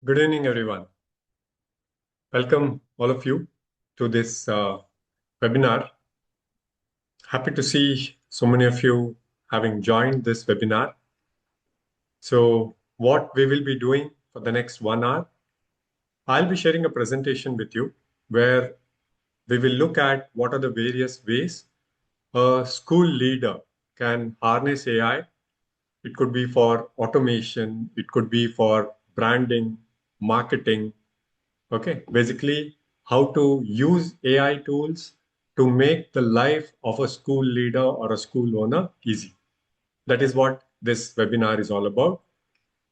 Good evening, everyone. Welcome, all of you, to this webinar. Happy to see so many of you having joined this webinar. So, what we will be doing for the next 1 hour, I'll be sharing a presentation with you where we will look at what are the various ways a school leader can harness AI. It could be for automation, it could be for branding, marketing. Okay, basically, how to use AI tools to make the life of a school leader or a school owner easy. That is what this webinar is all about.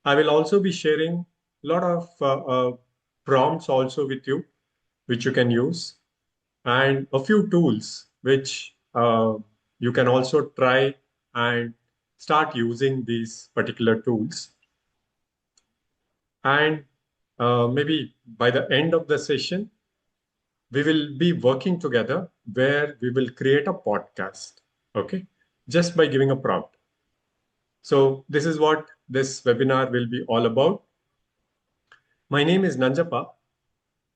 I will also be sharing a lot of prompts also with you, which you can use, and a few tools which you can also try and start using these particular tools. And maybe by the end of the session, we will be working together where we will create a podcast, okay, just by giving a prompt. So this is what this webinar will be all about. My name is Nanjapa.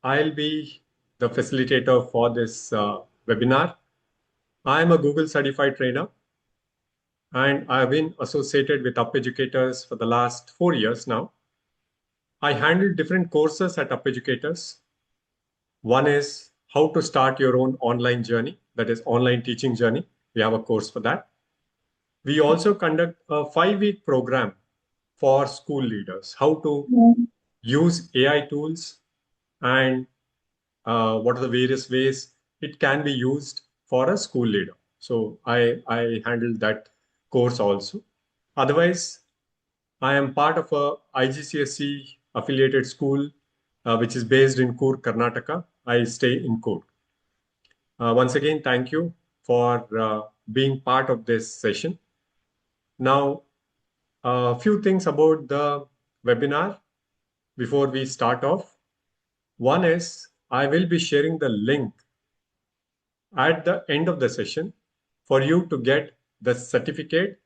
I'll be the facilitator for this webinar. I'm a Google certified trainer and I've been associated with Up Educators for the last 4 years now. I handle different courses at Up Educators. One is how to start your own online journey, that is online teaching journey. We have a course for that. We also conduct a 5-week program for school leaders, how to use AI tools and what are the various ways it can be used for a school leader. So I handle that course also. Otherwise, I am part of a IGCSE affiliated school, which is based in Coorg, Karnataka. I stay in Coorg. Once again, thank you for being part of this session. Now, a few things about the webinar before we start off. One is I will be sharing the link at the end of the session for you to get the certificate,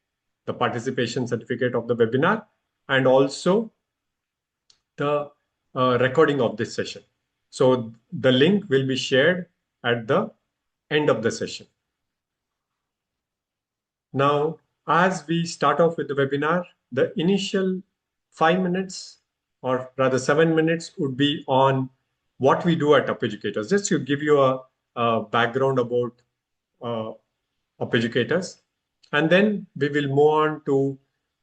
the participation certificate of the webinar, and also the recording of this session. So the link will be shared at the end of the session. Now, as we start off with the webinar, the initial 5 minutes or rather 7 minutes would be on what we do at Up Educators. Just to give you a background about uh, Up Educators. And then we will move on to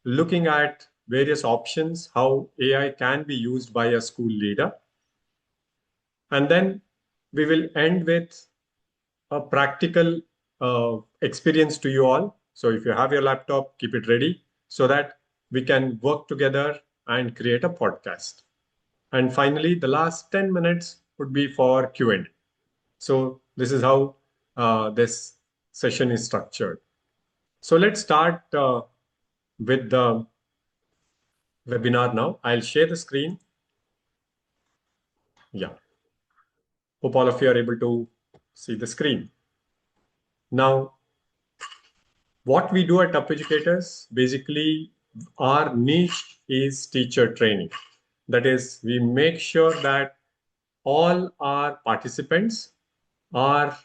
looking at various options, how AI can be used by a school leader. And then we will end with a practical experience to you all. So if you have your laptop, keep it ready so that we can work together and create a podcast. And finally, the last 10 minutes would be for Q&A. So this is how this session is structured. So let's start with the webinar now. I'll share the screen. Yeah. Hope all of you are able to see the screen. Now, what we do at Up Educators, basically, our niche is teacher training. That is, we make sure that all our participants are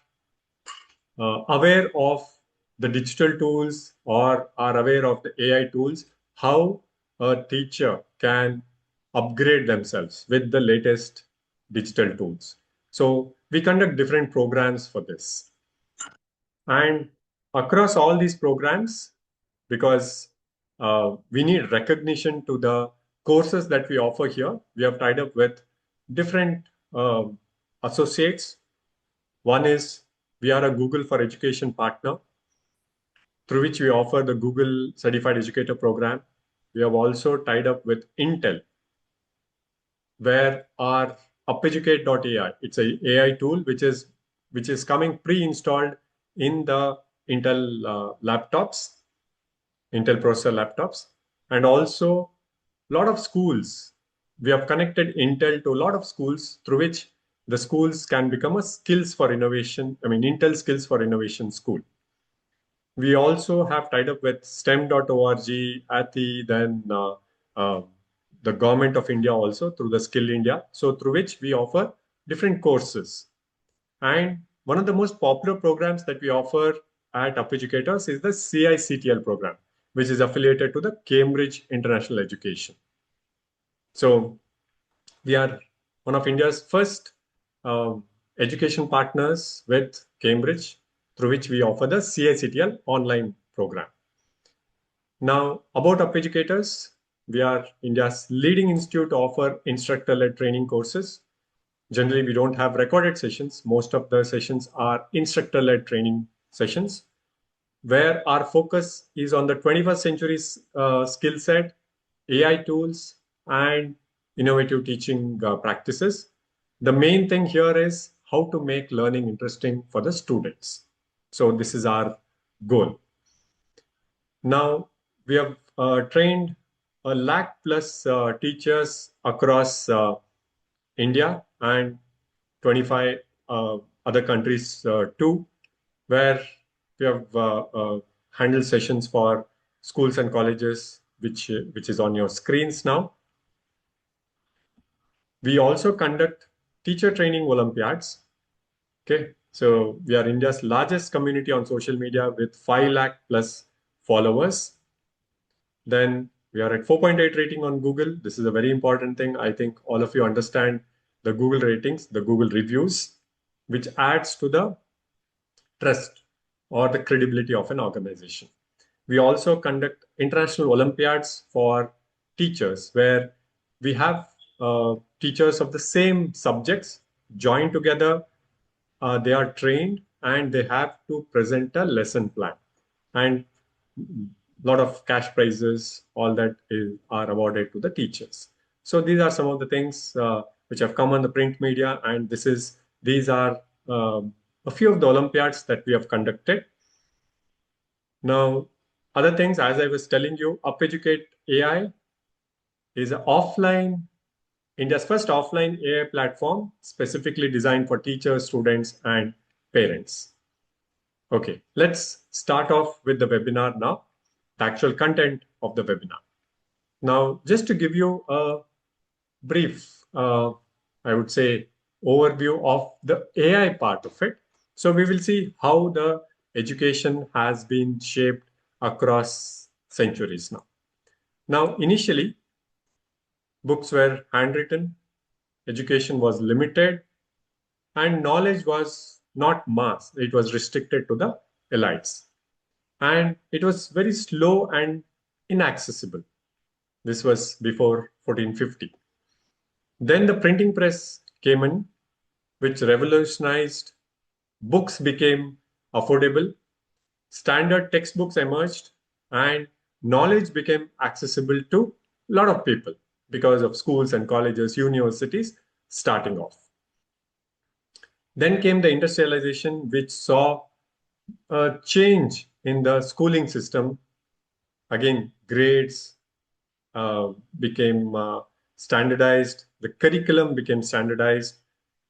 aware of the digital tools or are aware of the AI tools, how a teacher can upgrade themselves with the latest digital tools. So we conduct different programs for this. And across all these programs, because we need recognition to the courses that we offer here, we have tied up with different associates. One is we are a Google for Education partner, through which we offer the Google Certified Educator program. We have also tied up with Intel, where our upeducate.ai, it's a AI tool which is coming pre-installed in the Intel laptops, Intel processor laptops, and also a lot of schools. We have connected Intel to a lot of schools through which the schools can become a skills for innovation. I mean, Intel skills for innovation school. We also have tied up with STEM.org, ATI, then the government of India also through the Skill India. So through which we offer different courses. And one of the most popular programs that we offer at UpEducators is the CICTL program, which is affiliated to the Cambridge International Education. So we are one of India's first education partners with Cambridge, through which we offer the CICTL online program. Now, about UpEducators, we are India's leading institute to offer instructor-led training courses. Generally, we don't have recorded sessions. Most of the sessions are instructor-led training sessions, where our focus is on the 21st century skill set, AI tools, and innovative teaching practices. The main thing here is how to make learning interesting for the students. So this is our goal. Now, we have trained a lakh plus teachers across India and 25 other countries too, where we have handled sessions for schools and colleges, which is on your screens now. We also conduct teacher training Olympiads. Okay, so we are India's largest community on social media with 5 lakh plus followers. Then we are at 4.8 rating on Google. This is a very important thing. I think all of you understand the Google ratings, the Google reviews, which adds to the trust or the credibility of an organization. We also conduct international Olympiads for teachers, where we have teachers of the same subjects join together. They are trained and they have to present a lesson plan. And a lot of cash prizes, all that are awarded to the teachers. So these are some of the things which have come on the print media, and these are a few of the Olympiads that we have conducted. Now, other things, as I was telling you, UpEducate AI is an India's first offline AI platform specifically designed for teachers, students, and parents. Okay, let's start off with the webinar now, the actual content of the webinar. Now, just to give you a brief, I would say, overview of the AI part of it. So we will see how the education has been shaped across centuries now. Now, initially, books were handwritten, education was limited, and knowledge was not mass. It was restricted to the elites. And it was very slow and inaccessible. This was before 1450. Then the printing press came in, which revolutionized. Books became affordable, standard textbooks emerged, and knowledge became accessible to a lot of people because of schools and colleges, universities starting off. Then came the industrialization, which saw a change in the schooling system. Again, grades became standardized, the curriculum became standardized.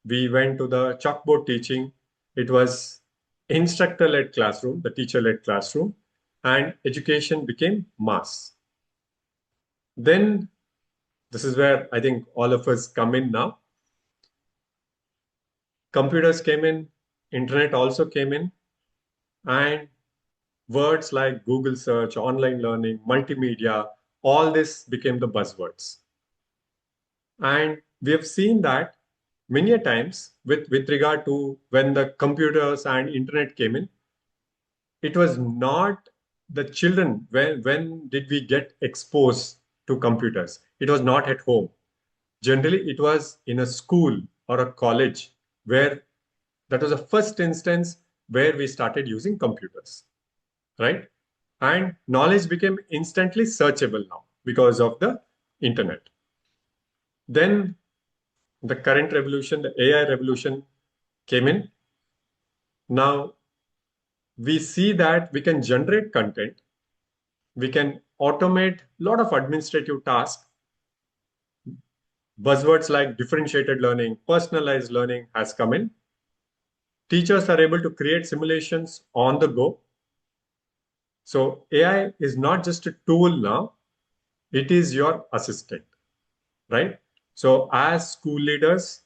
We went to the chalkboard teaching. It was instructor-led classroom, the teacher-led classroom, and education became mass. Then this is where I think all of us come in now. Computers came in, internet also came in, and words like Google search, online learning, multimedia, all this became the buzzwords. And we have seen that many a times with regard to when the computers and internet came in, it was not the children. When did we get exposed to computers? It was not at home. Generally, it was in a school or a college, where that was the first instance where we started using computers, right? And knowledge became instantly searchable now because of the internet. Then the current revolution, the AI revolution came in. Now we see that we can generate content, we can automate a lot of administrative tasks. Buzzwords like differentiated learning, personalized learning has come in. Teachers are able to create simulations on the go. So AI is not just a tool now, it is your assistant. right? So as school leaders,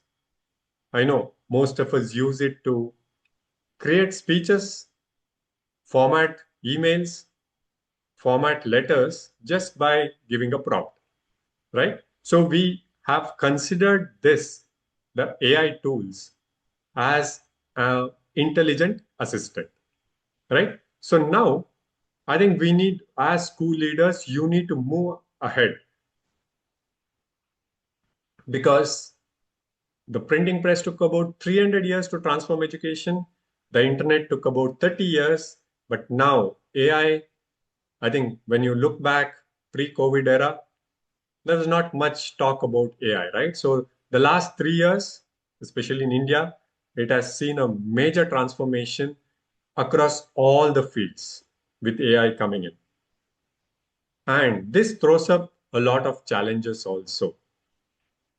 I know most of us use it to create speeches, format emails, format letters just by giving a prompt, right? So we have considered this, the AI tools, as an intelligent assistant, right? So now I think we need, as school leaders, you need to move ahead because the printing press took about 300 years to transform education. The internet took about 30 years. But now I think when you look back pre-COVID era, there's not much talk about AI, right? So the last 3 years, especially in India, it has seen a major transformation across all the fields with AI coming in. And this throws up a lot of challenges also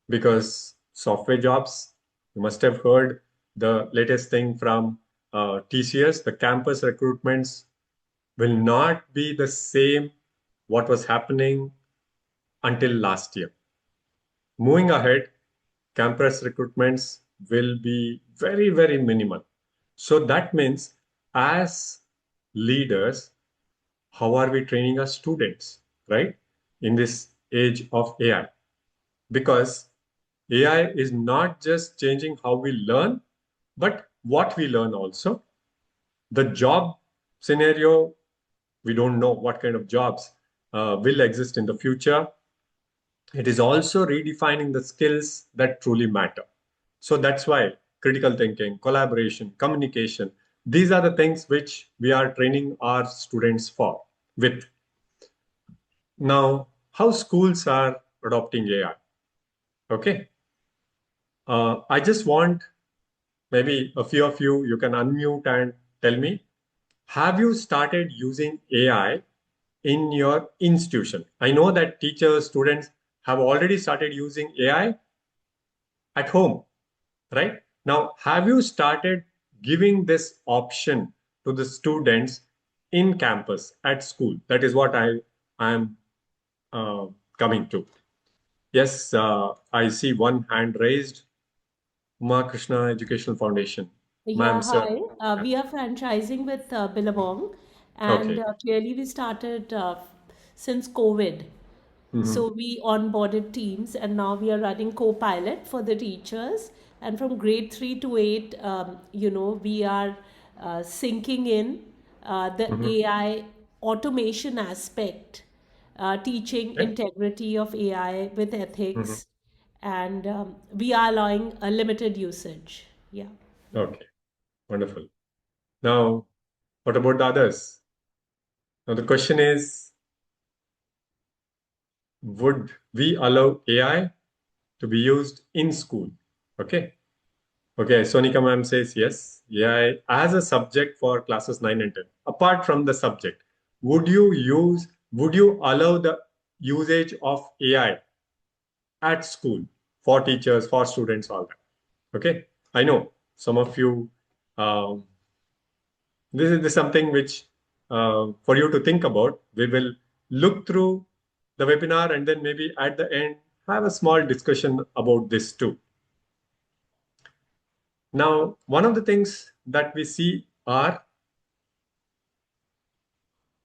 because software jobs, you must have heard the latest thing from TCS, the campus recruitments will not be the same what was happening until last year. Moving ahead, campus recruitments will be very, very minimal. So that means as leaders, how are we training our students, right? In this age of AI? Because AI is not just changing how we learn, but what we learn also. The job scenario, we don't know what kind of jobs will exist in the future. It is also redefining the skills that truly matter. So that's why critical thinking, collaboration, communication, these are the things which we are training our students for with. Now, how schools are adopting AI? Okay. I just want maybe a few of you, you can unmute and tell me, have you started using AI in your institution? I know that teachers, students have already started using AI at home, right? Now, have you started giving this option to the students in campus at school? That is what I am uh, coming to. Yes, I see one hand raised. Uma Krishna Educational Foundation. Ma'am, Yeah, sir. hi. We are franchising with Billabong, and Okay. clearly we started since COVID. Mhm. So we onboarded teams, and now we are running co-pilot for the teachers. And from grade 3 to 8, we are sinking in the Mhm. AI automation aspect, teaching Okay. integrity of AI with Mhm. ethics, and we are allowing a limited usage. Yeah. Okay. Wonderful. Now, what about the others? Now, the question is, would we allow AI to be used in school? Okay. Okay. Sonika ma'am says yes. AI as a subject for classes 9 and 10. Apart from the subject, would you allow the usage of AI at school for teachers, for students, all that? Okay. I know some of you, um, this is something which for you to think about. We will look through the webinar and then maybe at the end have a small discussion about this too. Now, one of the things that we see are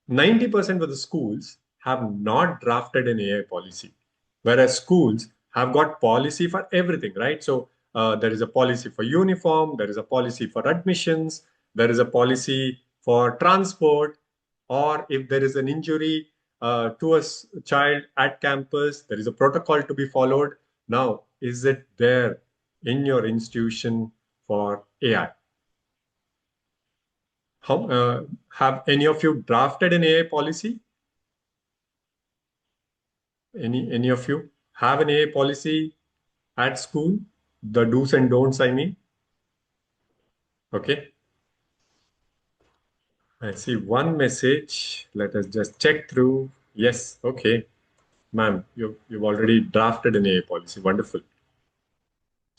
90% of the schools have not drafted an AI policy, whereas schools have got policy for everything, right? So there is a policy for uniform, there is a policy for admissions, there is a policy for transport, or if there is an injury to a child at campus, there is a protocol to be followed. Now, is it there in your institution for AI? How have any of you drafted an AI policy? Any of you have an AA policy at school? The do's and don'ts, I mean. Okay. I see one message. Let us just check through. Yes. Okay. Ma'am, you've already drafted an AA policy. Wonderful.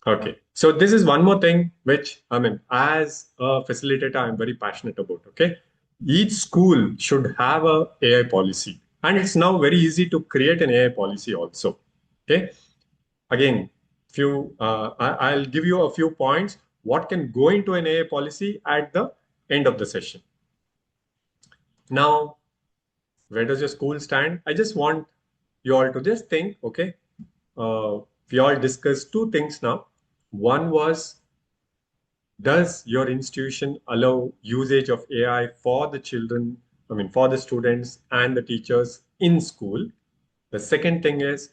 Okay. So this is one more thing which I mean, as a facilitator, I'm very passionate about. Okay. Each school should have a AI policy. And it's now very easy to create an AI policy also. Okay. Again, I'll give you a few points. What can go into an AI policy at the end of the session? Now, where does your school stand? I just want you all to just think, okay, we all discussed two things now. One was, does your institution allow usage of AI for the children, I mean, for the students and the teachers in school? The second thing is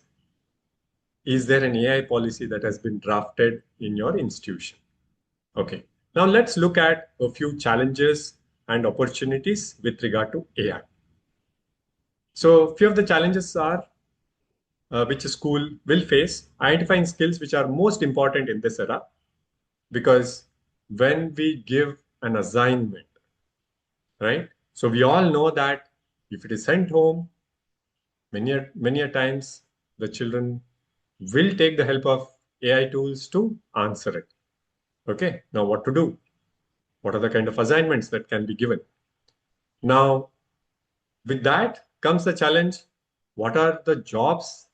there an AI policy that has been drafted in your institution? Okay. Now let's look at a few challenges and opportunities with regard to AI. So few of the challenges are which a school will face, identifying skills which are most important in this era, because when we give an assignment, right? So we all know that if it is sent home, many a times the children will take the help of AI tools to answer it. Okay, now what to do? What are the kind of assignments that can be given? Now, with that comes the challenge. What are the jobs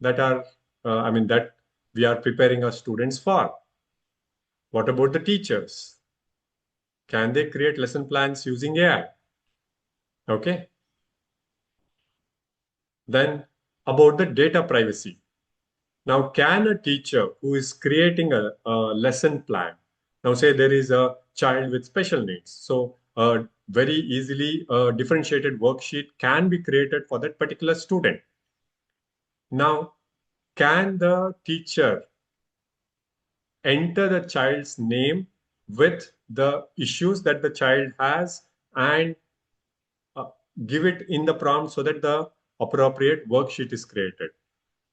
that are, that we are preparing our students for? What about the teachers? Can they create lesson plans using AI? Okay. Then about the data privacy. Now, can a teacher who is creating a lesson plan, now say there is a child with special needs, so very easily a differentiated worksheet can be created for that particular student. Now, can the teacher enter the child's name with the issues that the child has and uh, give it in the prompt so that the appropriate worksheet is created?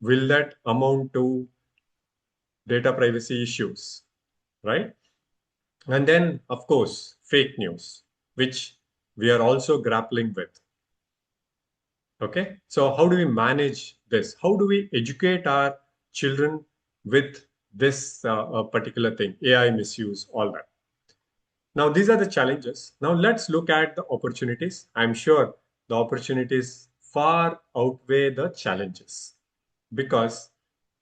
Will that amount to data privacy issues, right? And then, of course, fake news, which we are also grappling with. Okay, so how do we manage this? How do we educate our children with this particular thing, AI misuse, all that? Now, these are the challenges. Now, let's look at the opportunities. I'm sure the opportunities far outweigh the challenges because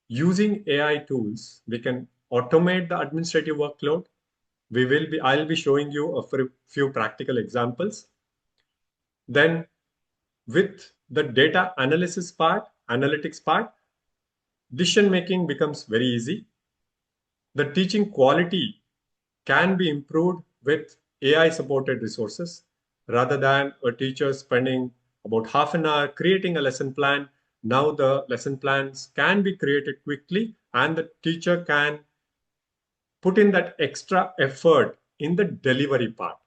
using AI tools, we can automate the administrative workload. I'll be showing you a few practical examples. Then with the data analytics part, decision making becomes very easy. The teaching quality can be improved with AI supported resources rather than a teacher spending about half an hour creating a lesson plan. Now the lesson plans can be created quickly and the teacher can put in that extra effort in the delivery part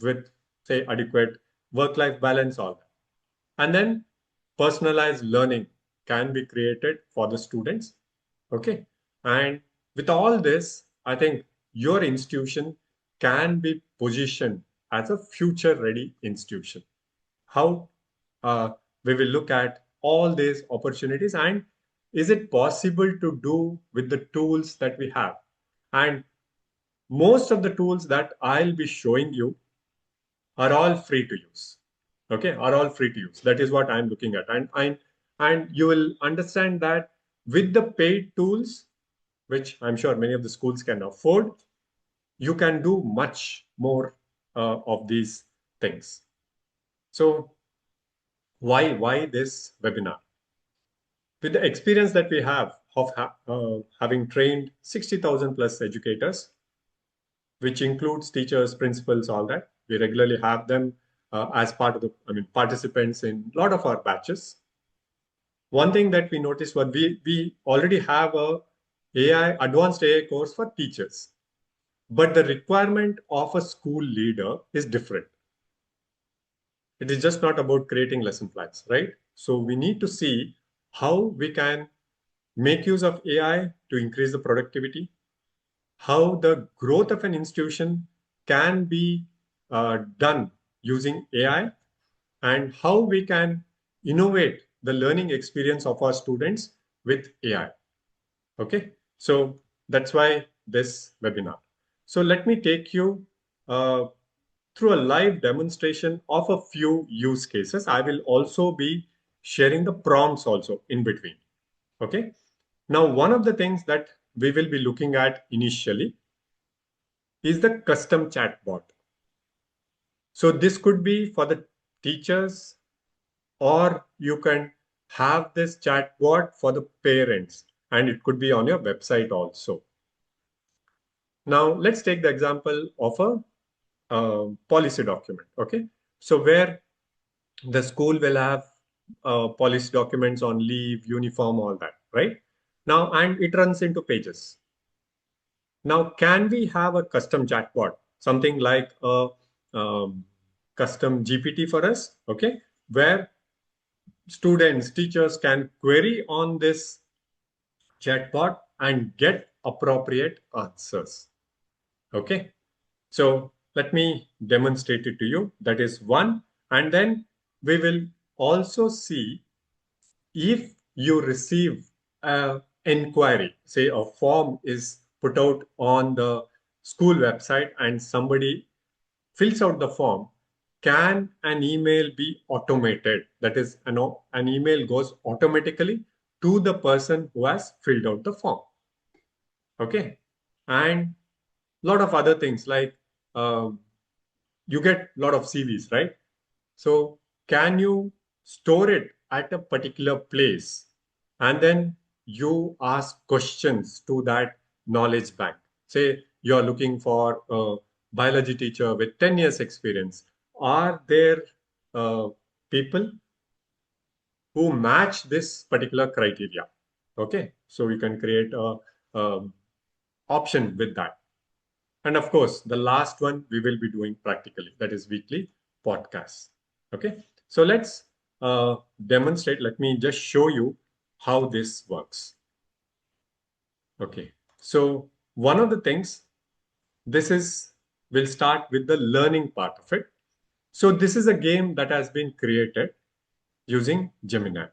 with, say, adequate work life balance, all that. And then personalized learning can be created for the students. Okay. And with all this, I think your institution can be positioned as a future ready institution. How we will look at all these opportunities and is it possible to do with the tools that we have? And most of the tools that I'll be showing you are all free to use. Okay, are all free to use. That is what I'm looking at. And you will understand that with the paid tools, which I'm sure many of the schools can afford, you can do much more of these things. So why this webinar? With the experience that we have of having trained 60,000 plus educators, which includes teachers, principals, all that. We regularly have them as part of participants in a lot of our batches. One thing that we noticed was we already have advanced AI course for teachers, but the requirement of a school leader is different. It is just not about creating lesson plans, right? So we need to see how we can make use of AI to increase the productivity, how the growth of an institution can be done using AI, and how we can innovate the learning experience of our students with AI. Okay, so that's why this webinar. So let me take you through a live demonstration of a few use cases. I will also be sharing the prompts also in between. Okay, Now, one of the things that we will be looking at initially is the custom chatbot. So this could be for the teachers, or you can have this chatbot for the parents, and it could be on your website also. Now, let's take the example of a policy document. Okay. So where the school will have policy documents on leave, uniform, all that, right? Now, and it runs into pages. Now, can we have a custom chatbot, something like a custom GPT for us, okay, where students, teachers can query on this chatbot and get appropriate answers, okay? So let me demonstrate it to you. That is one. And then we will also see if you receive an inquiry, say a form is put out on the school website and somebody fills out the form, can an email be automated? That is, an email goes automatically to the person who has filled out the form. Okay. And a lot of other things like um, you get a lot of CVs, right? So can you store it at a particular place and then you ask questions to that knowledge bank? Say you're looking for a biology teacher with 10 years experience. Are there people who match this particular criteria? Okay, so we can create a option with that. And of course, the last one we will be doing practically, that is weekly podcasts. Okay, so let's demonstrate. Let me just show you how this works. Okay, so one of the things, this is, we'll start with the learning part of it. So this is a game that has been created using Gemini.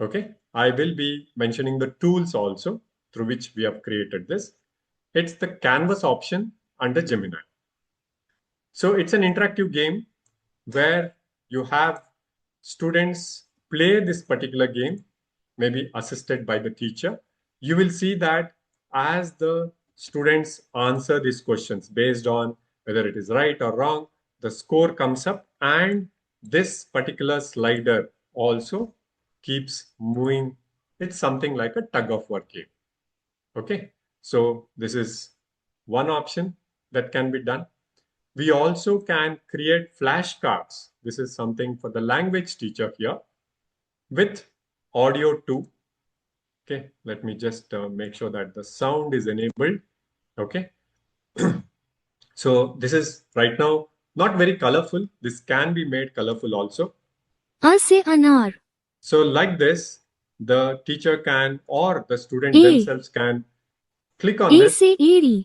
Okay, I will be mentioning the tools also through which we have created this. It's the canvas option under Gemini. So it's an interactive game where you have students play this particular game, maybe assisted by the teacher. You will see that as the students answer these questions based on whether it is right or wrong, the score comes up, and this particular slider also keeps moving. It's something like a tug of war game. Okay, so this is one option that can be done. We also can create flashcards. This is something for the language teacher here with audio too. Okay, let me just make sure that the sound is enabled. Okay, so this is right now not very colorful. This can be made colorful also. A से अनार So like this, the teacher can or the student A themselves can click on A this. से एड़ी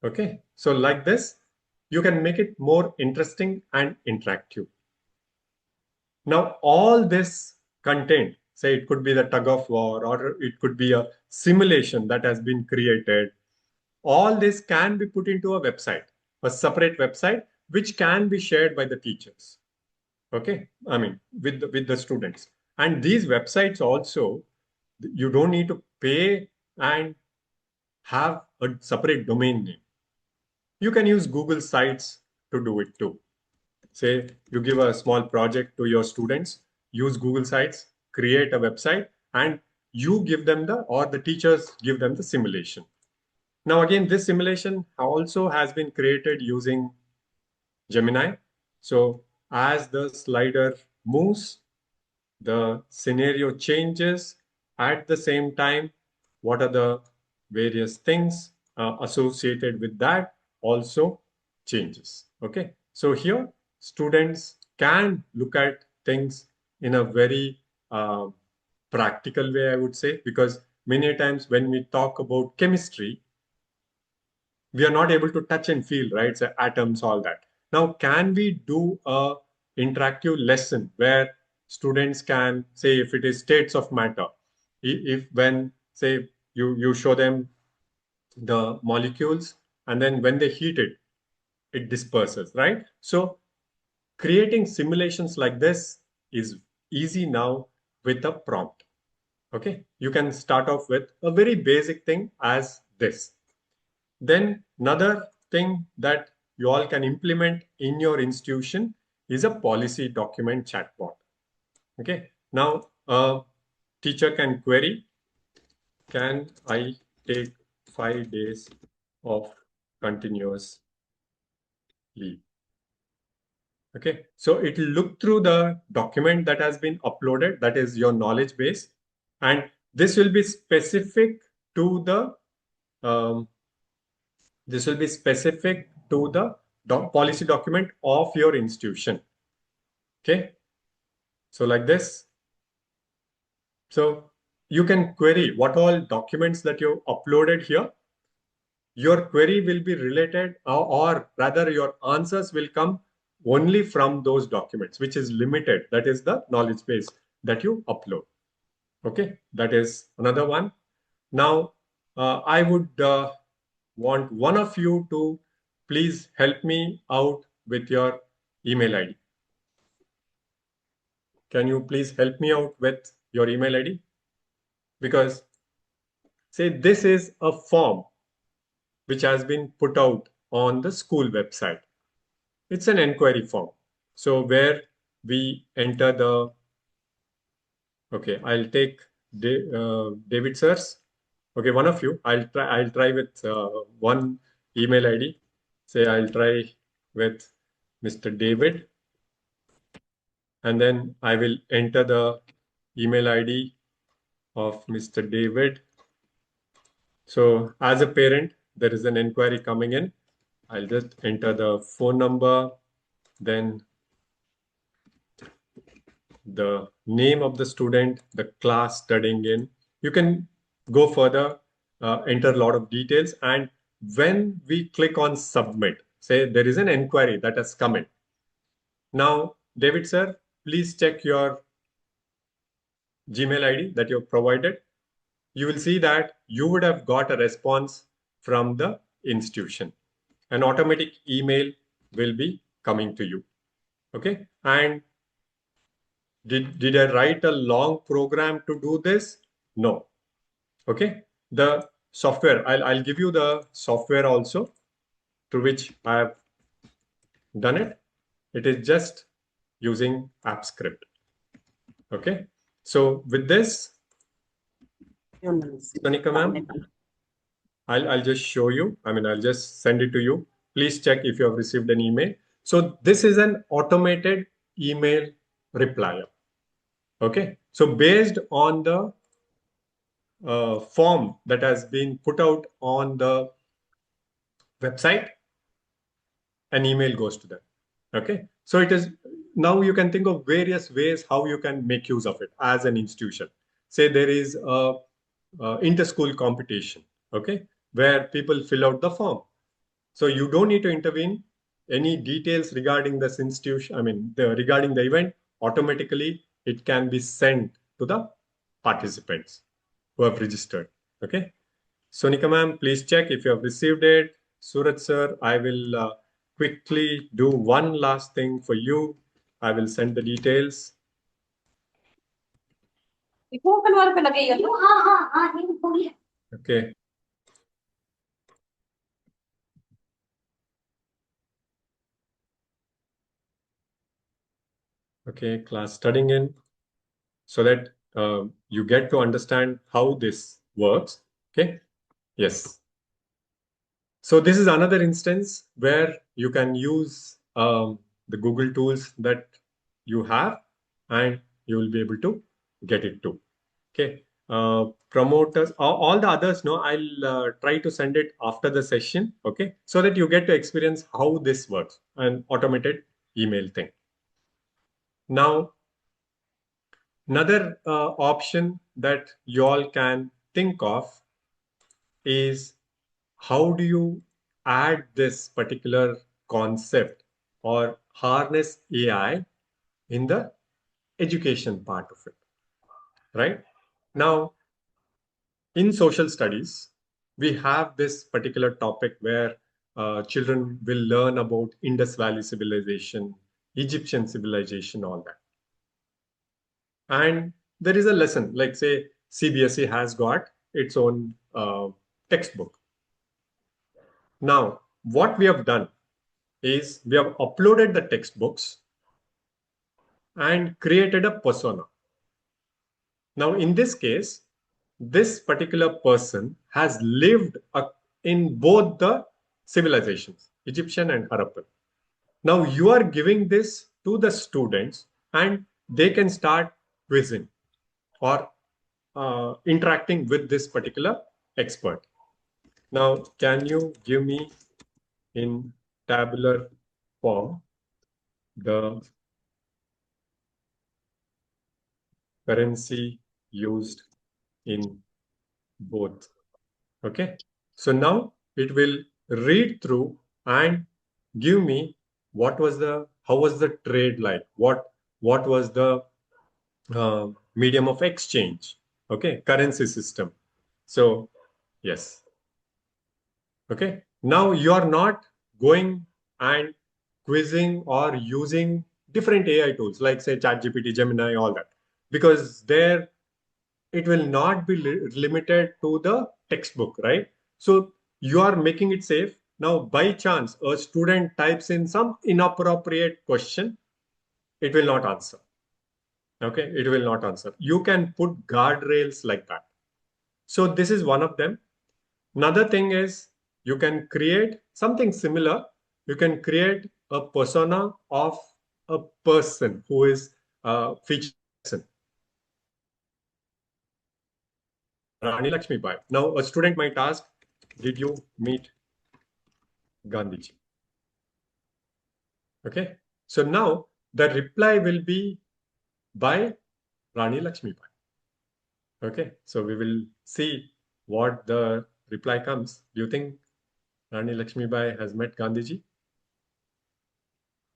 Okay, so like this, you can make it more interesting and interactive. Now, all this content, say it could be the tug of war or it could be a simulation that has been created, all this can be put into a website, a separate website, which can be shared by the teachers. Okay, I mean, with the students. And these websites also, you don't need to pay and have a separate domain name. You can use Google Sites to do it too. Say you give a small project to your students, use Google Sites, create a website, and you give them or the teachers give them the simulation. Now, again, this simulation also has been created using Gemini. So as the slider moves, the scenario changes. At the same time, what are the various things associated with that also changes. Okay, so here students can look at things in a very practical way, I would say, because many times when we talk about chemistry, we are not able to touch and feel, right? So atoms, all that. Now, can we do a interactive lesson where students can say if it is states of matter, if when say you show them the molecules and then when they heat it, it disperses, right? So creating simulations like this is easy now with a prompt. Okay, you can start off with a very basic thing as this. Then another thing that you all can implement in your institution is a policy document chatbot. Okay, now a teacher can query, can I take 5 days of continuous leave? Okay, so it will look through the document that has been uploaded, that is your knowledge base, and this will be specific to the um, this will be specific to the policy document of your institution. Okay, so like this. So you can query what all documents that you uploaded here. Your query will be related, or rather your answers will come only from those documents, which is limited. That is the knowledge base that you upload. Okay, that is another one. Now, I would want one of you to please help me out with your email ID. Can you please help me out with your email ID? Because say this is a form which has been put out on the school website. It's an inquiry form. So where we enter the, okay, I'll take David sirs. Okay, one of you. I'll try with one email ID. Say I'll try with Mr. David, and then I will enter the email ID of Mr. David. So as a parent, there is an inquiry coming in. I'll just enter the phone number, then the name of the student, the class studying in. You can go further, enter a lot of details. And when we click on submit, say there is an inquiry that has come in. Now, David sir, please check your Gmail ID that you've provided. You will see that you would have got a response from the institution. An automatic email will be coming to you. Okay. And did I write a long program to do this? No. Okay. The software, I'll give you the software also through which I have done it. It is just using AppScript. Okay. So with this, Sonika ma'am, I'll just show you. I mean, I'll just send it to you. Please check if you have received an email. So this is an automated email replier. Okay. So based on the form that has been put out on the website, an email goes to them. Okay. So it is now you can think of various ways how you can make use of it as an institution. Say there is a inter-school competition, okay, where people fill out the form. So you don't need to intervene. Any details regarding this institution, I mean, regarding the event, automatically it can be sent to the participants who have registered. Okay. Sonika ma'am, please check if you have received it. Suraj sir, I will quickly do one last thing for you. I will send the details. Okay. Okay, class studying in, so that you get to understand how this works. Okay. Yes. So this is another instance where you can use the Google tools that you have, and you will be able to get it too. Okay. Promoters, all the others, no, I'll try to send it after the session. Okay. So that you get to experience how this works, an automated email thing. Now, another option that you all can think of is how do you add this particular concept or harness AI in the education part of it, right? Now, in social studies, we have this particular topic where children will learn about Indus Valley civilization, Egyptian civilization, all that. And there is a lesson, like say CBSE has got its own textbook. Now, what we have done is we have uploaded the textbooks and created a persona. Now, in this case, this particular person has lived in both the civilizations, Egyptian and Harappan. Now, you are giving this to the students and they can start quizzing or interacting with this particular expert. Now, can you give me in tabular form the currency used in both? Okay. So now it will read through and give me how was the trade like? What was the medium of exchange? Okay. Currency system. So yes. Okay. Now you are not going and quizzing or using different AI tools like say ChatGPT, Gemini, all that, because there it will not be limited to the textbook, right? So you are making it safe. Now, by chance, a student types in some inappropriate question, it will not answer. Okay, it will not answer. You can put guardrails like that. So this is one of them. Another thing is you can create something similar. You can create a persona of a person who is featured. Rani Lakshmi Bai. Now, a student might ask, did you meet Gandhiji? Okay. So now the reply will be by Rani Lakshmi Bai. Okay. So we will see what the reply comes. Do you think Rani Lakshmi Bai has met Gandhiji?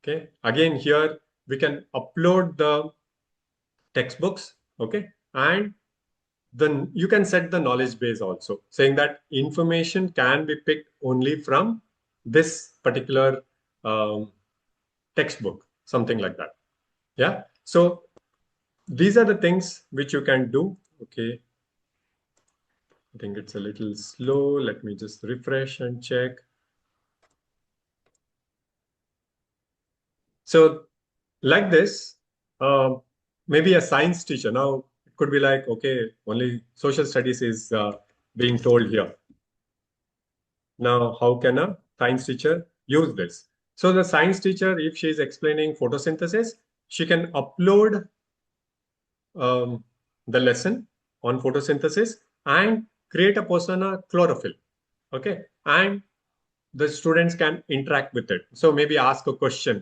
Okay. Again, here we can upload the textbooks. Okay. And then you can set the knowledge base also, saying that information can be picked only from this particular textbook, something like that. Yeah. So these are the things which you can do. Okay. I think it's a little slow. Let me just refresh and check. So like this, maybe a science teacher. Now it could be like, okay, only social studies is being told here. Now, how can a science teacher use this? So the science teacher, if she is explaining photosynthesis, she can upload um, the lesson on photosynthesis and create a persona chlorophyll. Okay. And the students can interact with it. So maybe ask a question.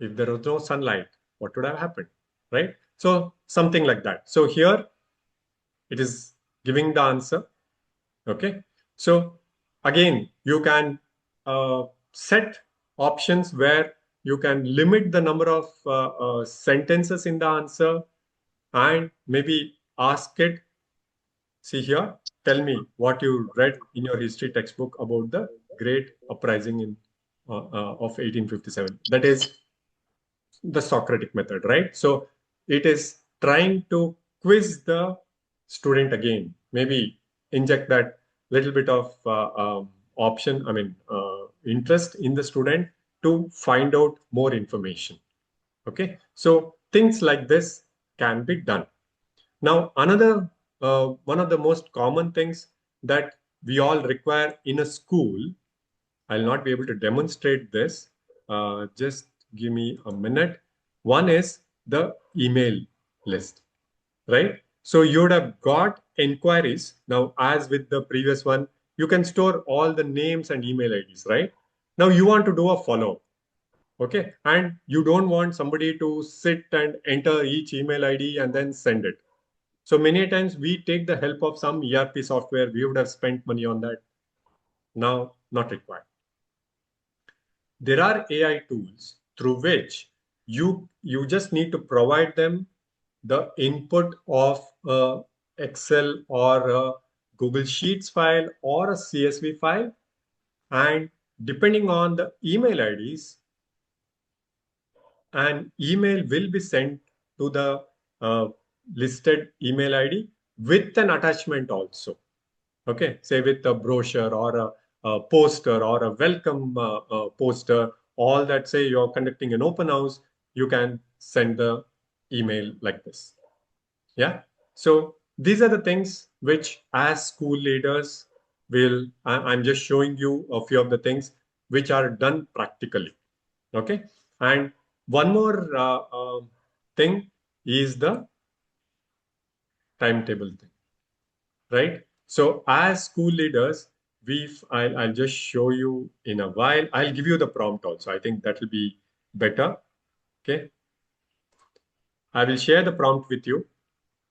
If there was no sunlight, what would have happened? Right? So something like that. So here it is giving the answer. Okay. So again, you can set options where you can limit the number of sentences in the answer and maybe ask it, see here, tell me what you read in your history textbook about the great uprising of 1857. That is the Socratic method, right? So it is trying to quiz the student again, maybe inject that little bit of interest in the student to find out more information. Okay, so things like this can be done. Now, another one of the most common things that we all require in a school, I'll not be able to demonstrate this. Just give me a minute. One is the email list, right? So you would have got inquiries. Now, as with the previous one, you can store all the names and email IDs, right? Now you want to do a follow-up, okay? And you don't want somebody to sit and enter each email ID and then send it. So many times we take the help of some ERP software. We would have spent money on that. Now, not required. There are AI tools through which you just need to provide them the input of a Excel or a Google Sheets file or a CSV file, and depending on the email IDs, an email will be sent to the listed email ID with an attachment also. Okay, say with a brochure or a poster or a welcome poster, all that say you're conducting an open house, you can send the email like this. Yeah. So these are the things which, as school leaders, I'm just showing you a few of the things which are done practically. Okay. And one more thing is the timetable thing, right? So as school leaders, I'll just show you in a while. I'll give you the prompt also. I think that will be better. Okay. I will share the prompt with you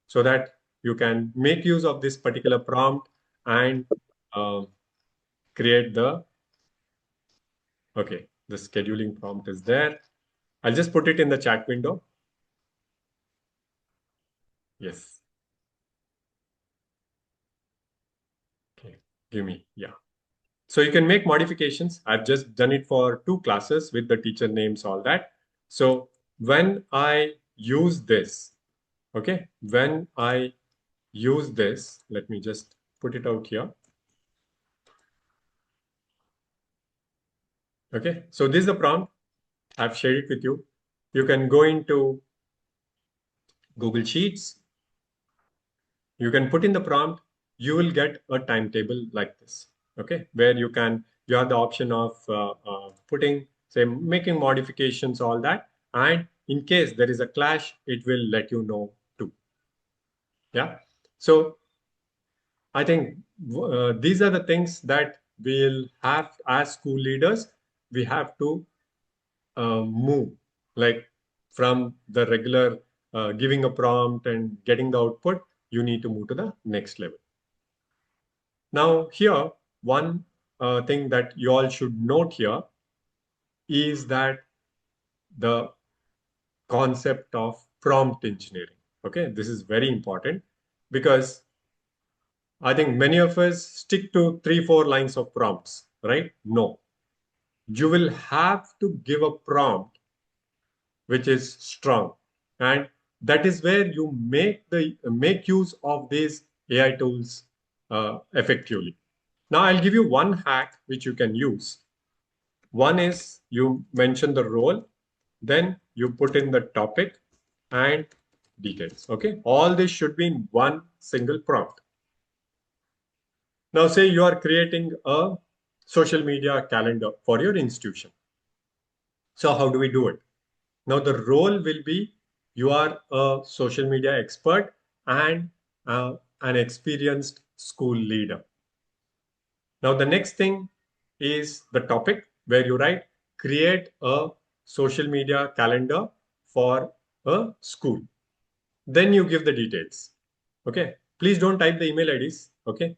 so that you can make use of this particular prompt and uh, create the scheduling prompt is there. I'll just put it in the chat window. Yes. Okay. Give me, yeah. So you can make modifications. I've just done it for 2 classes with the teacher names, all that. So when I use this, okay, when I use this, let me just put it out here. Okay, so this is the prompt. I've shared it with you. You can go into Google Sheets. You can put in the prompt. You will get a timetable like this. Okay, where you have the option of putting, say, making modifications, all that. And in case there is a clash, it will let you know too. Yeah. So I think these are the things that we'll have as school leaders. We have to move like from the regular giving a prompt and getting the output. You need to move to the next level. Now here, one thing that you all should note here is that the concept of prompt engineering. Okay, this is very important because I think many of us stick to 3, 4 lines of prompts, right? No, you will have to give a prompt which is strong, and that is where you make use of these AI tools effectively. Now I'll give you one hack which you can use. One is you mention the role, then you put in the topic and details. Okay, all this should be in one single prompt. Now say you are creating a social media calendar for your institution. So how do we do it? Now the role will be you are a social media expert and an experienced school leader. Now the next thing is the topic where you write create a social media calendar for a school. Then you give the details. Okay. Please don't type the email IDs. Okay.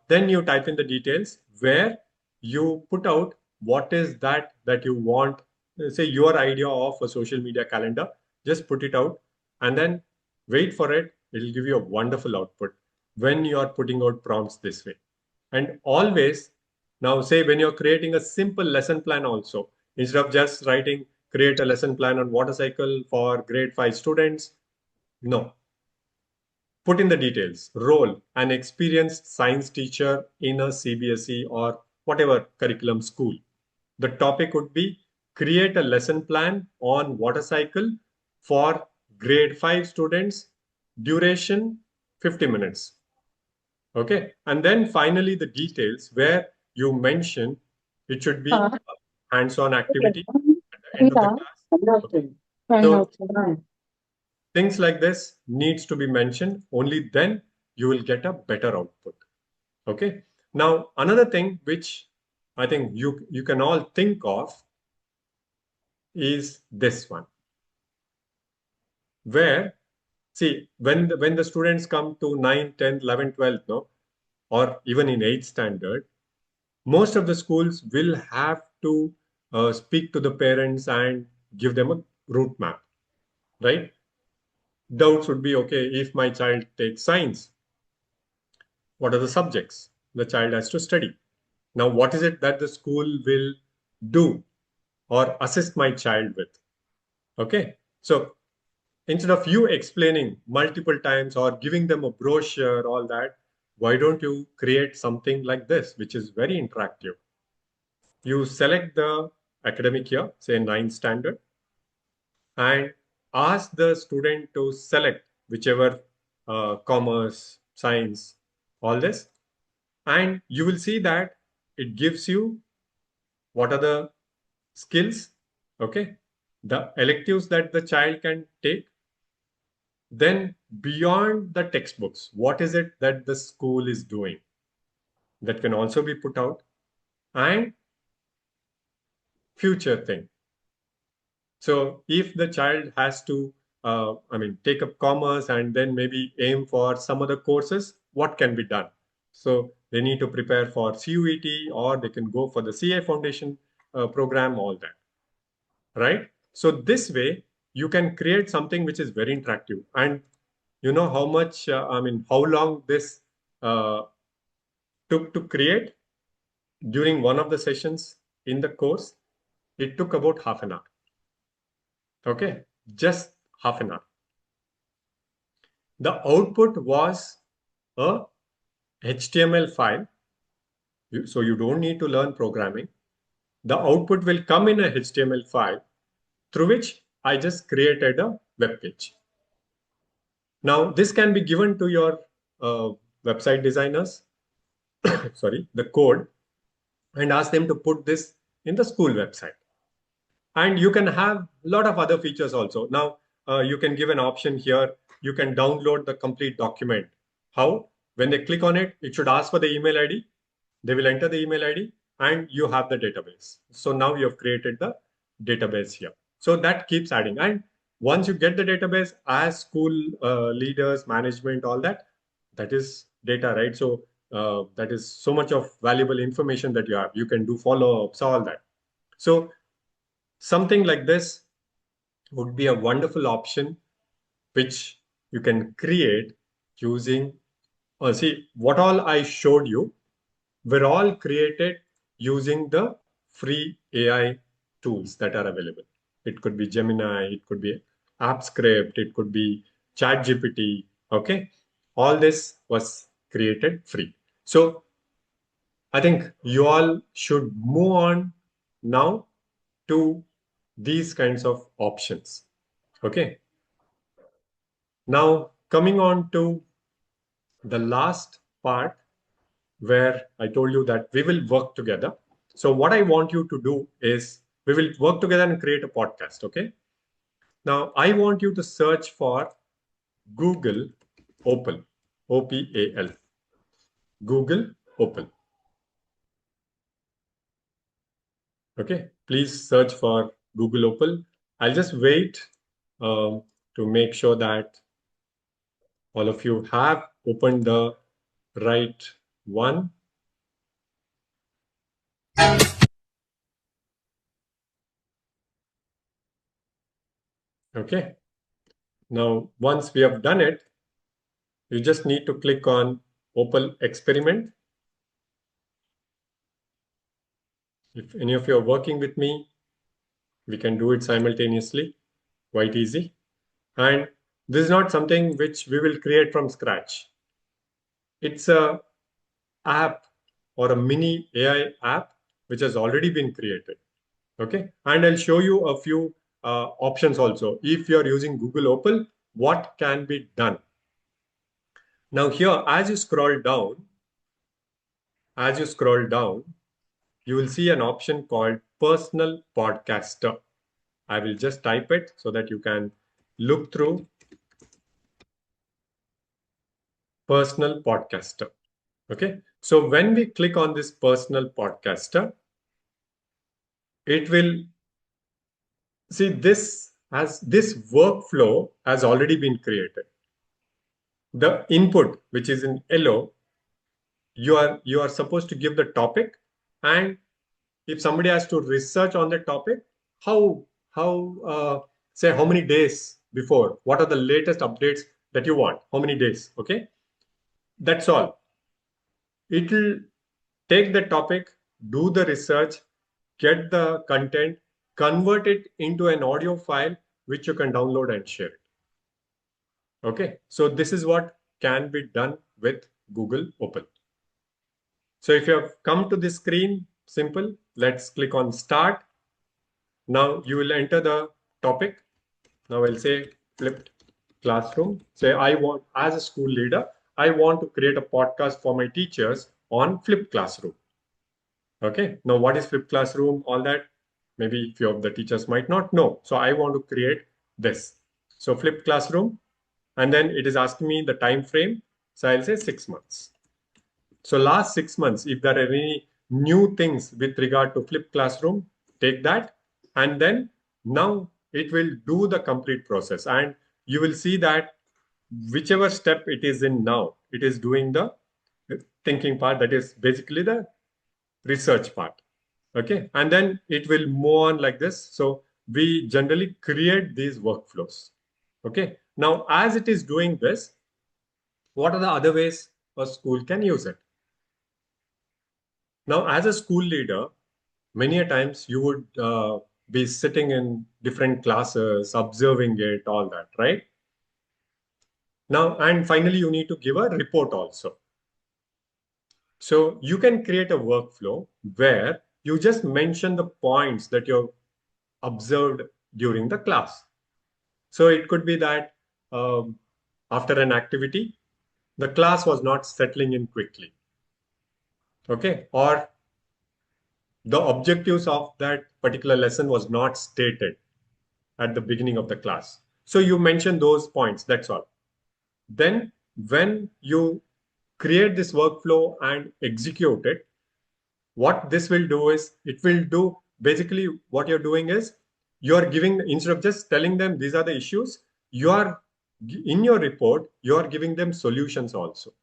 Then you type in the details where you put out what is that you want. Say your idea of a social media calendar. Just put it out and then wait for it. It'll give you a wonderful output when you are putting out prompts this way. And always, now say when you're creating a simple lesson plan also, instead of just writing create a lesson plan on water cycle for grade 5 students, no, put in the details. Role an experienced science teacher in a CBSE or whatever curriculum school. The topic would be create a lesson plan on water cycle for grade 5 students. Duration 50 minutes. Okay. And then finally the details where you mention it should be a hands-on activity at the end of the class. Okay. So things like this needs to be mentioned. Only then you will get a better output. Okay. Now, another thing which I think you can all think of is this one, where see when the students come to 9, 10, 11, 12, no, or even in 8th standard, most of the schools will have to speak to the parents and give them a route map, right? Doubts would be okay if my child takes science, what are the subjects the child has to study? Now, what is it that the school will do or assist my child with? Okay. So instead of you explaining multiple times or giving them a brochure, all that, why don't you create something like this, which is very interactive? You select the academic year, say ninth standard, and ask the student to select whichever commerce, science, all this. And you will see that it gives you what are the skills, okay, the electives that the child can take. Then beyond the textbooks, what is it that the school is doing that can also be put out, and future thing. So if the child has to, take up commerce and then maybe aim for some other courses, what can be done? So they need to prepare for CUET, or they can go for the CA Foundation program, all that, right? So this way, you can create something which is very interactive. And you know how much, how long this uh, took to create during one of the sessions in the course? It took about half an hour. Okay, just half an hour. The output was a HTML file, so you don't need to learn programming. The output will come in a HTML file through which I just created a web page. Now, this can be given to your website designers, sorry, the code, and ask them to put this in the school website. And you can have a lot of other features also. Now, you can give an option here. You can download the complete document. How? When they click on it, it should ask for the email ID. They will enter the email ID and you have the database. So now you have created the database here. So that keeps adding. And once you get the database, as school leaders, management, all that, that is data, right? So that is so much of valuable information that you have. You can do follow-ups, all that. So something like this would be a wonderful option which you can create using, see, what all I showed you were all created using the free AI tools that are available. It could be Gemini, it could be AppScript, it could be ChatGPT. Okay, all this was created free. So I think you all should move on now to these kinds of options. Okay. Now, coming on to the last part where I told you that we will work together. So, what I want you to do is we will work together and create a podcast. Okay. Now, I want you to search for Google Opal, OPAL, Google Opal. Okay. Please search for Google Opal. I'll just wait to make sure that all of you have opened the right one. Okay. Now, once we have done it, you just need to click on Opal Experiment. If any of you are working with me, we can do it simultaneously, quite easy. And this is not something which we will create from scratch. It's a app or a mini AI app which has already been created. Okay. And I'll show you a few options also. If you're using Google Opal, what can be done? Now here, as you scroll down, you will see an option called Personal Podcaster. I will just type it so that you can look through Personal Podcaster. Okay. So when we click on this Personal Podcaster, it will see this workflow has already been created. The input, which is in yellow, you are supposed to give the topic, and if somebody has to research on the topic, how say how many days before, what are the latest updates that you want, how many days, okay, that's all. It will take the topic, do the research, get the content, convert it into an audio file which you can download and share it. Okay, so this is what can be done with Google Open. So if you have come to this screen, simple, let's click on start. Now you will enter the topic. Now I'll say flipped classroom. Say I want, as a school leader, I want to create a podcast for my teachers on flipped classroom. Okay, now what is flipped classroom? All that maybe few of the teachers might not know. So I want to create this. So flipped classroom, and then it is asking me the time frame. So I'll say 6 months. So last 6 months, if there are any new things with regard to flipped classroom, take that. And then now it will do the complete process. And you will see that whichever step it is in now, it is doing the thinking part, that is basically the research part. Okay. And then it will move on like this. So we generally create these workflows. Okay. Now, as it is doing this, what are the other ways a school can use it? Now, as a school leader, many a times you would be sitting in different classes, observing it, all that, right? Now, and finally, you need to give a report also. So you can create a workflow where you just mention the points that you've observed during the class. So it could be that after an activity, the class was not settling in quickly. Okay. Or the objectives of that particular lesson was not stated at the beginning of the class. So you mention those points, that's all. Then when you create this workflow and execute it, what this will do is it will do basically what you're doing is you're giving, instead of just telling them these are the issues, you are in your report, you're giving them solutions also.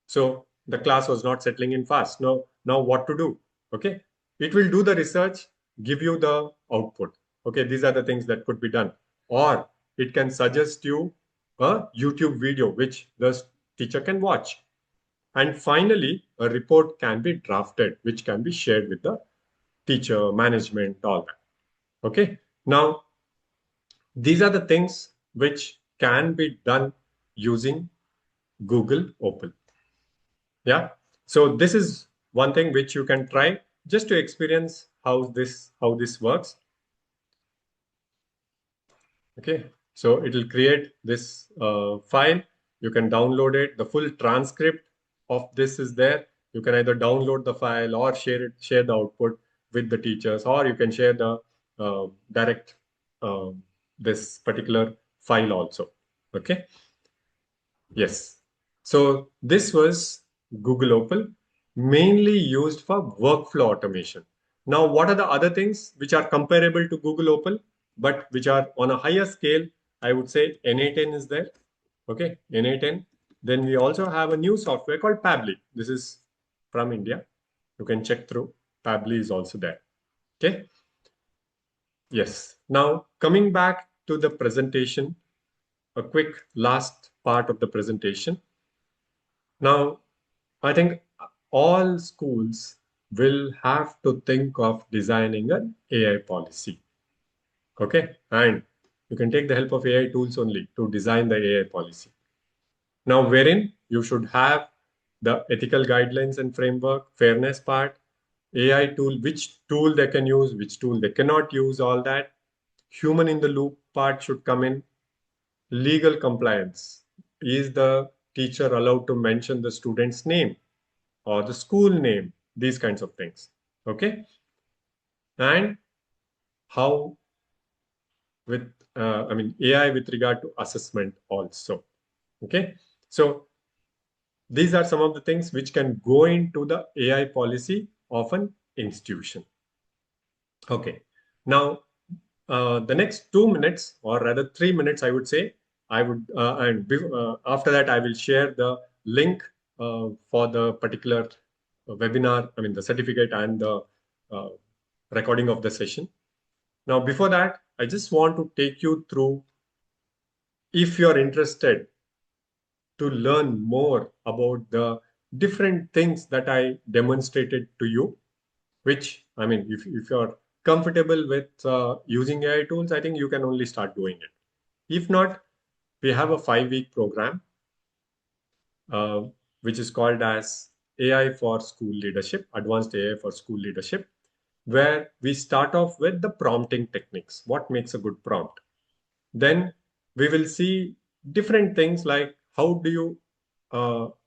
So the class was not settling in fast. Now what to do? Okay. It will do the research, give you the output. Okay. These are the things that could be done. Or it can suggest you a YouTube video, which the teacher can watch. And finally, a report can be drafted, which can be shared with the teacher, management, all that. Okay. Now, these are the things which can be done using Google Open. Yeah. So this is one thing which you can try just to experience how this works. Okay. So it will create this file. You can download it. The full transcript of this is there. You can either download the file or share the output with the teachers, or you can share the direct this particular file also. Okay. Yes. So this was Google Open, mainly used for workflow automation. Now, what are the other things which are comparable to Google Open, but which are on a higher scale? I would say Na10 is there. Okay, Na10. Then we also have a new software called Pably. This is from India. You can check through. Pably is also there. Okay. Yes. Now, coming back to the presentation, a quick last part of the presentation. Now, I think all schools will have to think of designing an AI policy. Okay. And you can take the help of AI tools only to design the AI policy. Now, wherein you should have the ethical guidelines and framework, fairness part, AI tool, which tool they can use, which tool they cannot use, all that. Human in the loop part should come in. Legal compliance. Is the teacher allowed to mention the student's name or the school name? These kinds of things. Okay. And how with, AI with regard to assessment also. Okay. So these are some of the things which can go into the AI policy of an institution. Okay. Now, the next 2 minutes, or rather 3 minutes, I would say, after that, I will share the link for the particular webinar, the certificate and the uh, recording of the session. Now, before that, I just want to take you through, if you're interested to learn more about the different things that I demonstrated to you, which, if you're comfortable with using AI tools, I think you can only start doing it. If not, we have a 5-week program, which is called as AI for School Leadership, Advanced AI for School Leadership, where we start off with the prompting techniques. What makes a good prompt? Then we will see different things like how do you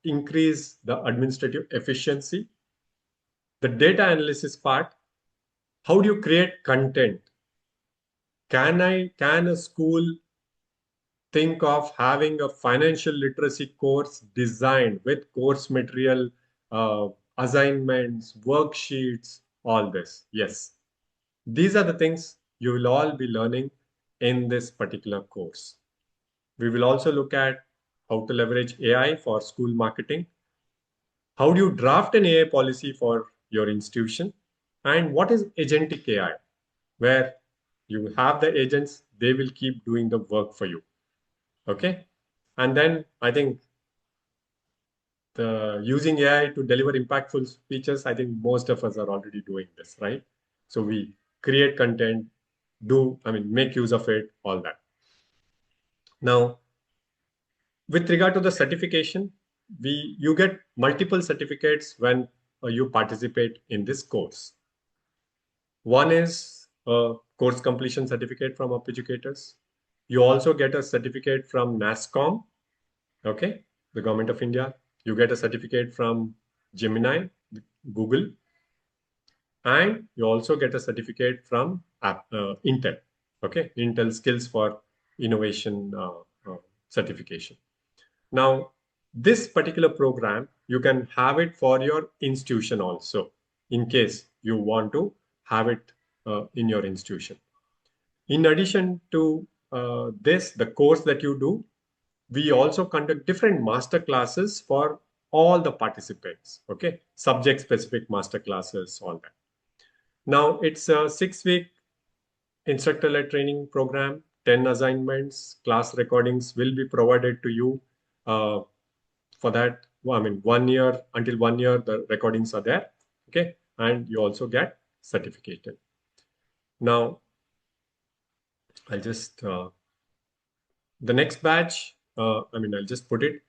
increase the administrative efficiency, the data analysis part, how do you create content? Can a school think of having a financial literacy course designed with course material, uh, assignments, worksheets, all this? Yes. These are the things you will all be learning in this particular course. We will also look at how to leverage AI for school marketing. How do you draft an AI policy for your institution? And what is agentic AI? Where you have the agents, they will keep doing the work for you. Okay. And then I think the using AI to deliver impactful speeches, I think most of us are already doing this, right? So we create content, make use of it, all that. Now, with regard to the certification, you get multiple certificates when you participate in this course. One is a course completion certificate from Up Educators. You also get a certificate from NASSCOM, okay, the Government of India. You get a certificate from Gemini, Google, and you also get a certificate from Intel, okay, Intel Skills for Innovation certification. Now, this particular program, you can have it for your institution also, in case you want to have it in your institution. In addition to this, the course that you do, we also conduct different master classes for all the participants, okay? Subject-specific master classes, all that. Now, it's a 6-week instructor-led training program, 10 assignments, class recordings will be provided to you. For that, well, 1 year, until 1 year, the recordings are there, okay? And you also get certificated. Now, I'll just, the next batch, I'll just put it,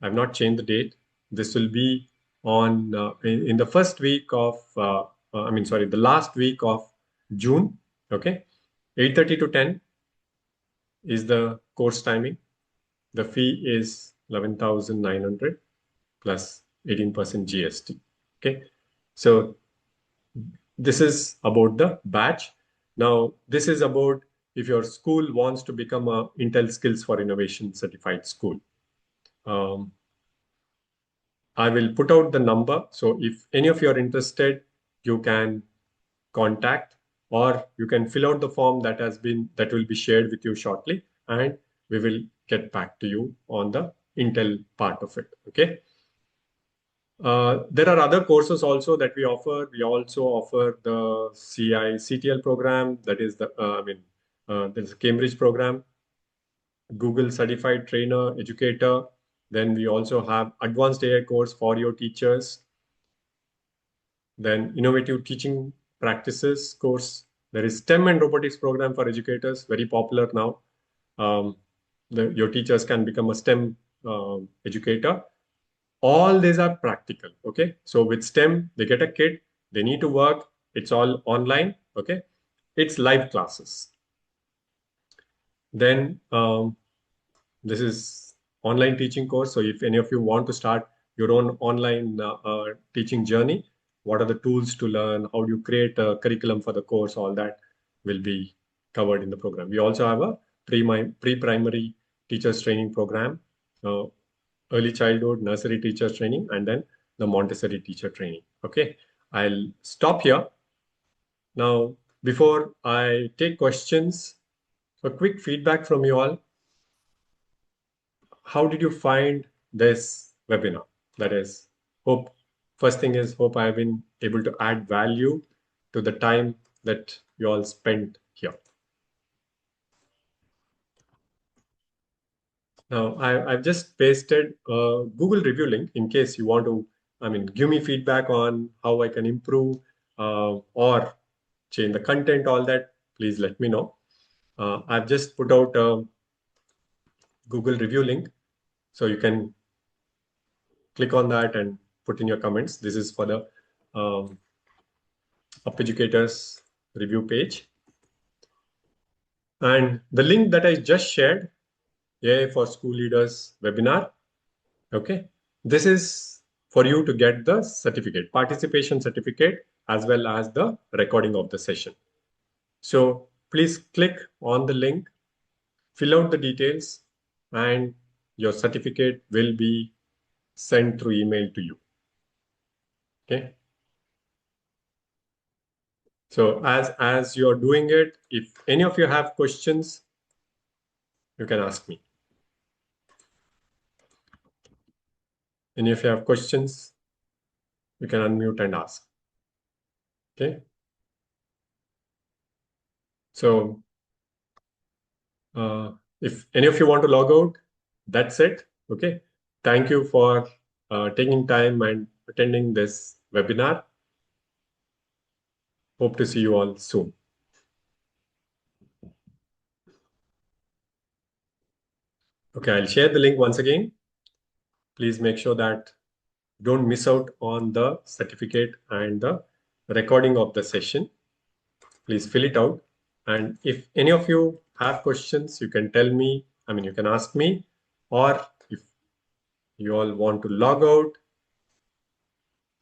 I've not changed the date. This will be on, in the first week of, the last week of June, okay? 8:30 to 10 is the course timing. The fee is 11,900 plus 18% GST. Okay, so this is about the batch. Now, this is about if your school wants to become a Intel Skills for Innovation certified school. I will put out the number. So if any of you are interested, you can contact, or you can fill out the form that will be shared with you shortly, and we will get back to you on the Intel part of it. Okay. There are other courses also that we offer. We also offer the CTL program. That is there's a Cambridge program, Google Certified Trainer Educator. Then we also have Advanced AI course for your teachers. Then Innovative Teaching Practices course. There is STEM and Robotics program for educators, very popular now. Your teachers can become a STEM educator. All these are practical, okay? So with STEM, they get a kit, they need to work, it's all online, okay? It's live classes. Then this is online teaching course. So if any of you want to start your own online teaching journey, what are the tools to learn? How do you create a curriculum for the course? All that will be covered in the program. We also have a pre-primary teachers training program, early childhood, nursery teachers training, and then the Montessori teacher training. Okay, I'll stop here. Now, before I take questions, a quick feedback from you all. How did you find this webinar? That is, first thing is, hope I've been able to add value to the time that you all spent here. Now, I've just pasted a Google review link in case you want to, give me feedback on how I can improve or change the content, all that, please let me know. I've just put out Google review link. So you can click on that and put in your comments. This is for the um, Up Educators review page. And the link that I just shared, AI for School Leaders webinar, okay, this is for you to get the certificate, participation certificate, as well as the recording of the session. So please click on the link, fill out the details, and your certificate will be sent through email to you. Okay. So as you're doing it, if any of you have questions, you can ask me. And if you have questions, you can unmute and ask. Okay. So if any of you want to log out, that's it. Okay. Thank you for taking time and attending this webinar. Hope to see you all soon. Okay, I'll share the link once again. Please make sure that don't miss out on the certificate and the recording of the session. Please fill it out. And if any of you have questions, you can tell me, you can ask me, or if you all want to log out,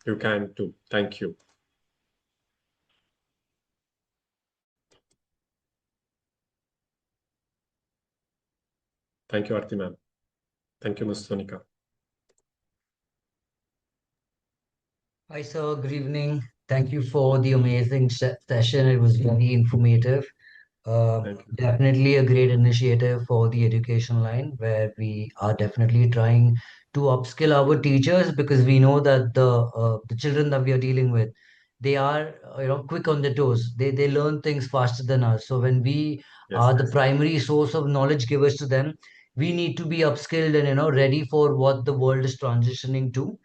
you can too. Thank you. Thank you, Arti ma'am. Thank you, Ms. Sonika. Hi, sir. Good evening. Thank you for the amazing session. It was very informative. Thank you. Definitely a great initiative for the education line, where we are definitely trying to upskill our teachers, because we know that the children that we are dealing with, they are quick on the toes. They learn things faster than us. So when we Yes, are the primary source of knowledge givers to them, we need to be upskilled and ready for what the world is transitioning to.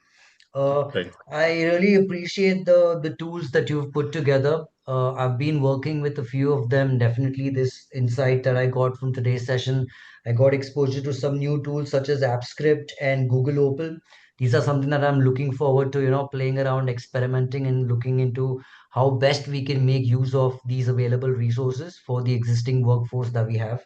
right. I really appreciate the tools that you've put together. I've been working with a few of them. Definitely, this insight that I got from today's session, I got exposure to some new tools such as AppScript and Google Opal. These are something that I'm looking forward to, playing around, experimenting, and looking into how best we can make use of these available resources for the existing workforce that we have.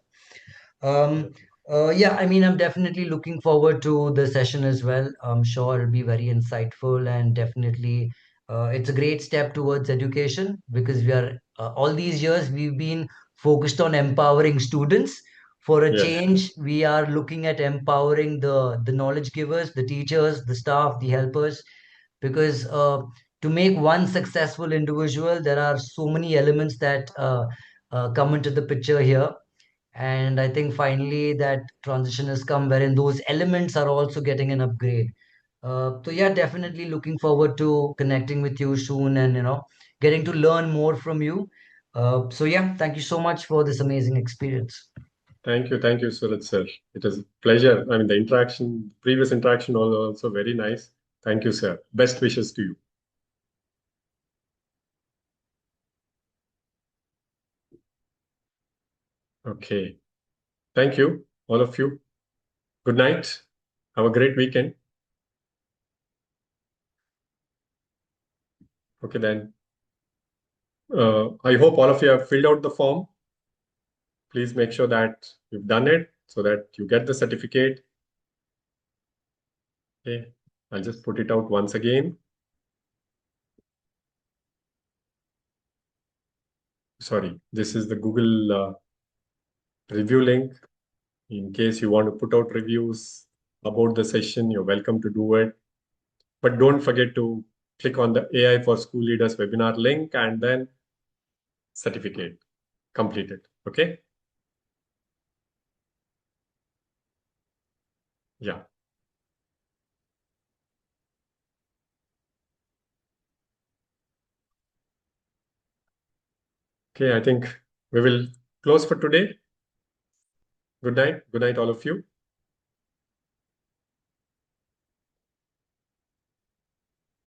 Um, yeah, I mean, I'm definitely looking forward to the session as well. I'm sure it'll be very insightful, and definitely it's a great step towards education, because we are all these years we've been focused on empowering students. For a Yes. change, we are looking at empowering the knowledge givers, the teachers, the staff, the helpers, because to make one successful individual, there are so many elements that come into the picture here. And I think finally that transition has come wherein those elements are also getting an upgrade. So yeah, definitely looking forward to connecting with you soon, and getting to learn more from you. So yeah, thank you so much for this amazing experience. Thank you, Suraj sir. It was a pleasure. The interaction, previous interaction was also very nice. Thank you, sir. Best wishes to you. Okay. Thank you, all of you. Good night. Have a great weekend. Okay, then. I hope all of you have filled out the form. Please make sure that you've done it so that you get the certificate. Okay. I'll just put it out once again. Sorry, this is the Google review link. In case you want to put out reviews about the session, you're welcome to do it. But don't forget to click on the AI for School Leaders webinar link and then certificate completed. Okay. Yeah. Okay. I think we will close for today. Good night. Good night, all of you.